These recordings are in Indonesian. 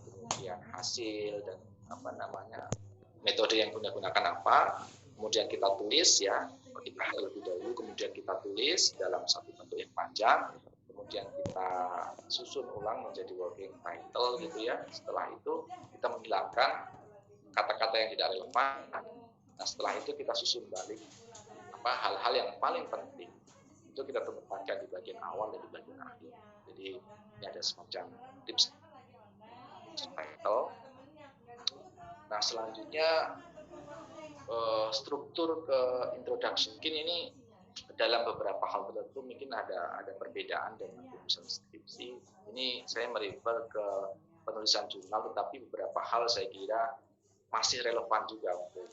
kemudian hasil dan metode yang gunakan apa, kemudian kita tulis ya, kita terlebih dahulu, kemudian kita tulis dalam satu bentuk yang panjang, kemudian kita susun ulang menjadi working title gitu ya. Setelah itu kita menghilangkan kata-kata yang tidak relevan. Nah setelah itu kita susun balik hal-hal yang paling penting itu kita tempatkan di bagian awal dan di bagian akhir. Jadi ini ada semacam tips title. Nah selanjutnya struktur ke introduction. Mungkin ini dalam beberapa hal tertentu mungkin ada perbedaan dengan penulisan skripsi. Ini saya merefer ke penulisan jurnal, tetapi beberapa hal saya kira masih relevan juga untuk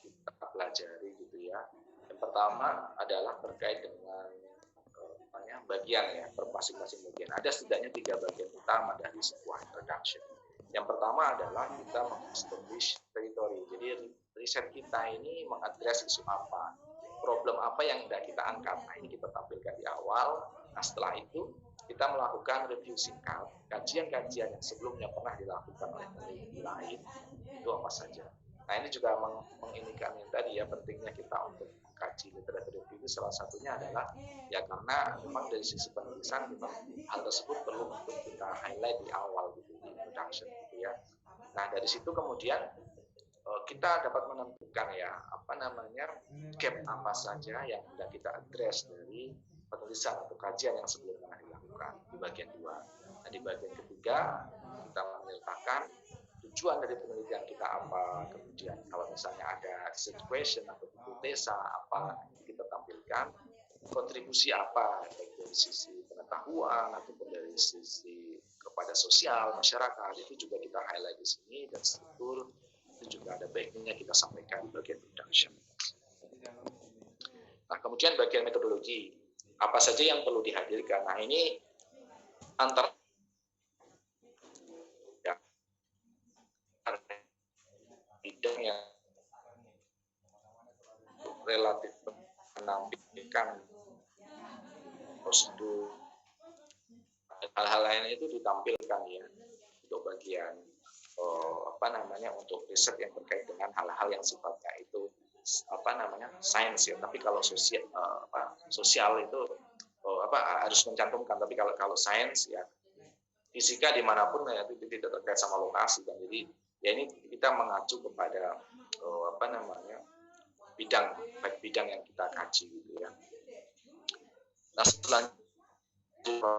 kita pelajari gitu ya. Yang pertama adalah terkait dengan bagian ya, per masing-masing bagian. Ada setidaknya 3 bagian utama dari sebuah introduction. Yang pertama adalah kita meng-establish territory. Jadi riset kita ini mengadres isu apa, problem apa yang hendak kita angkat. Nah ini kita tampilkan di awal. Nah setelah itu kita melakukan review singkat, kajian-kajian yang sebelumnya pernah dilakukan oleh peneliti lain, itu apa saja. Nah ini juga mengindikasikan yang tadi ya, pentingnya kita untuk mengkaji literatur review itu salah satunya adalah ya karena memang dari sisi penulisan memang hal tersebut perlu untuk kita highlight di awal gitu, di introduction gitu ya. Nah dari situ kemudian kita dapat menentukan ya gap apa saja yang hendak kita address dari penulisan atau kajian yang sebelumnya dilakukan di bagian 2. Nah di bagian ketiga kita menyertakan tujuan dari penelitian kita apa, kemudian kalau misalnya ada situation atau hipotesa apa kita tampilkan, kontribusi apa baik dari sisi pengetahuan ataupun dari sisi kepada sosial masyarakat, itu juga kita highlight di sini, dan struktur itu juga ada baiknya kita sampaikan di bagian introduction. Nah kemudian bagian metodologi, apa saja yang perlu dihadirkan. Nah ini antar bidang yang relatif menampilkan prosedur, hal-hal lain itu ditampilkan ya untuk bagian untuk riset yang terkait dengan hal-hal yang sifatnya itu sains ya. Tapi kalau sosial itu harus mencantumkan. Tapi kalau sains ya fisika dimanapun ya itu tidak terkait sama lokasi kan. Jadi ya ini kita mengacu kepada bidang yang kita kaji gitu ya. Nah selanjutnya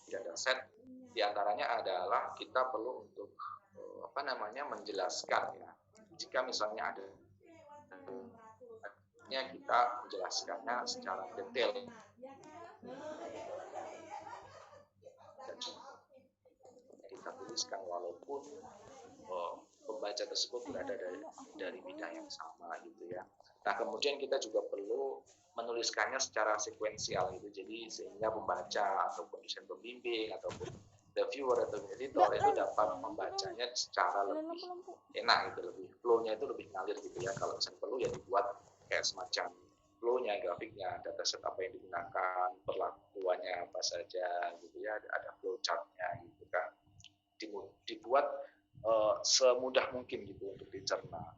dataset diantaranya adalah kita perlu untuk menjelaskan ya, jika misalnya ada kita menjelaskannya secara detail dan kita tuliskan walaupun pembaca tersebut berada dari bidang yang sama gitu ya. Nah kemudian kita juga perlu menuliskannya secara sekuensial gitu, jadi sehingga pembaca ataupun dosen pembimbing ataupun reviewer atau editor itu dapat membacanya secara lebih enak gitu, lebih flow-nya itu lebih ngalir gitu ya. Kalau misalnya perlu ya dibuat kayak semacam flow-nya, grafiknya, dataset apa yang digunakan, perlakuannya apa saja gitu ya, ada flow chart-nya gitu kan, dibuat semudah mungkin gitu untuk dicerna.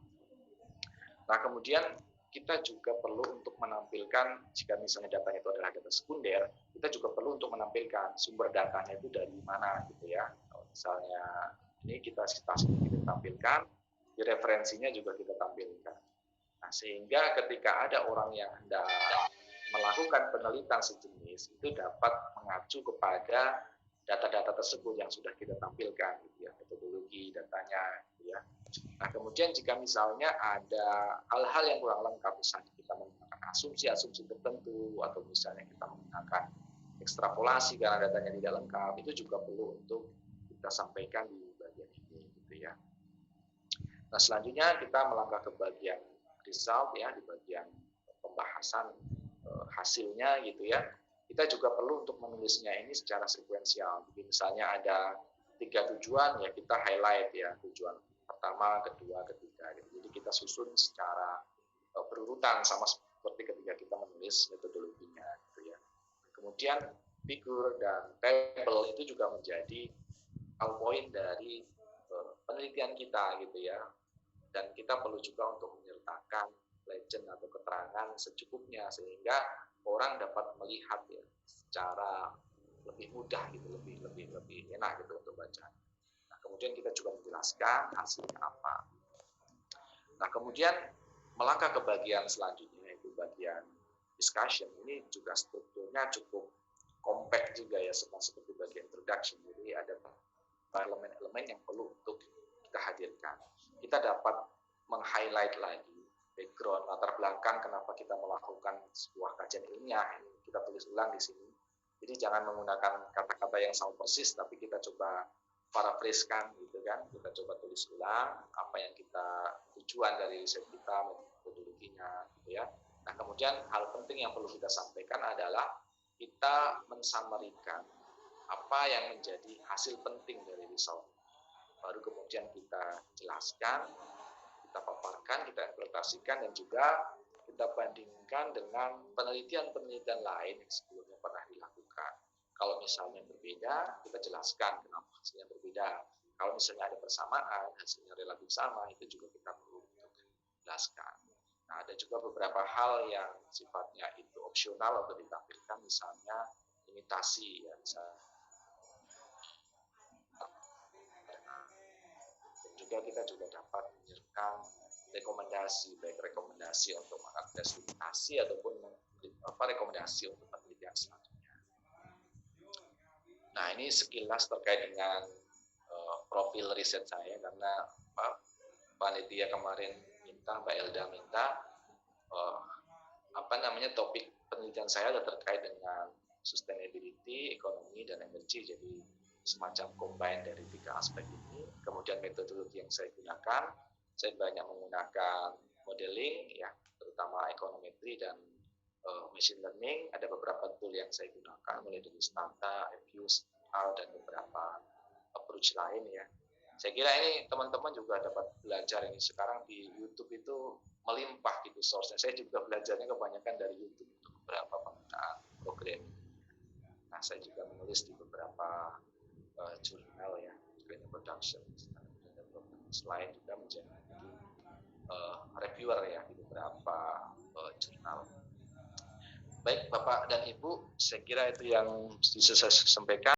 Nah kemudian kita juga perlu untuk menampilkan, jika misalnya datanya itu adalah data sekunder, kita juga perlu untuk menampilkan sumber datanya itu dari mana gitu ya. Kalau misalnya ini kita tampilkan, di referensinya juga kita tampilkan. Nah sehingga ketika ada orang yang hendak melakukan penelitian sejenis, itu dapat mengacu kepada data-data tersebut yang sudah kita tampilkan gitu ya, metodologi datanya gitu ya. Nah kemudian jika misalnya ada hal-hal yang kurang lengkap, misalnya kita menggunakan asumsi-asumsi tertentu atau misalnya kita menggunakan ekstrapolasi karena datanya tidak lengkap, itu juga perlu untuk kita sampaikan di bagian ini gitu ya. Nah selanjutnya kita melangkah ke bagian result ya, di bagian pembahasan hasilnya gitu ya. Kita juga perlu untuk menulisnya ini secara sekuensial. Jadi misalnya ada 3 tujuan ya, kita highlight ya, tujuan pertama, kedua, ketiga. Jadi kita susun secara berurutan sama seperti ketika kita menulis metodologinya gitu ya. Kemudian figur dan table itu juga menjadi poin dari penelitian kita gitu ya. Dan kita perlu juga untuk menyertakan legend atau keterangan secukupnya sehingga orang dapat melihat ya secara lebih mudah gitu, lebih enak gitu untuk baca. Nah, kemudian kita juga menjelaskan hasilnya apa. Nah, kemudian melangkah ke bagian selanjutnya, yaitu bagian discussion. Ini juga strukturnya cukup compact juga ya, sama seperti bagian introduction. Jadi ada elemen-elemen yang perlu untuk kita hadirkan. Kita dapat meng-highlight lagi background, latar belakang kenapa kita melakukan sebuah kajian ilmiah. Ini kita tulis ulang di sini. Jadi jangan menggunakan kata-kata yang sama persis, tapi kita coba paraphrase-kan gitu kan. Kita coba tulis ulang apa yang kita tujuan dari riset kita, metodologinya gitu ya. Nah, kemudian hal penting yang perlu kita sampaikan adalah kita mensummary-kan apa yang menjadi hasil penting dari result. Baru kemudian kita jelaskan, kita paparkan, kita implementasikan, dan juga kita bandingkan dengan penelitian-penelitian lain yang sebelumnya pernah dilakukan. Kalau misalnya berbeda, kita jelaskan kenapa hasilnya berbeda. Kalau misalnya ada persamaan, hasilnya relatif sama, itu juga kita perlu untuk jelaskan. Nah, ada juga beberapa hal yang sifatnya itu opsional atau ditampilkan, misalnya imitasi, ya, misalnya. Dan juga kita juga dapat menyertakan rekomendasi, baik rekomendasi untuk mengakses imitasi ataupun rekomendasi untuk penelitian selanjutnya. Nah, ini sekilas terkait dengan profil riset saya, karena panitia kemarin minta, Mbak Elda minta topik penelitian saya adalah terkait dengan sustainability, ekonomi, dan energi. Jadi semacam combine dari 3 aspek ini. Kemudian metodologi yang saya gunakan, saya banyak menggunakan modeling, ya, terutama ekonometri dan machine learning. Ada beberapa tool yang saya gunakan, mulai dari Stata, Fuse, dan beberapa approach lain, ya. Saya kira ini teman-teman juga dapat belajar ini. Sekarang di YouTube itu melimpah gitu source-nya. Saya juga belajarnya kebanyakan dari YouTube untuk beberapa penggunaan program. Nah, saya juga menulis di beberapa jurnal, ya, Green Production. Selain juga menjadi reviewer, ya, di beberapa jurnal. Baik, Bapak dan Ibu, saya kira itu yang bisa saya sampaikan.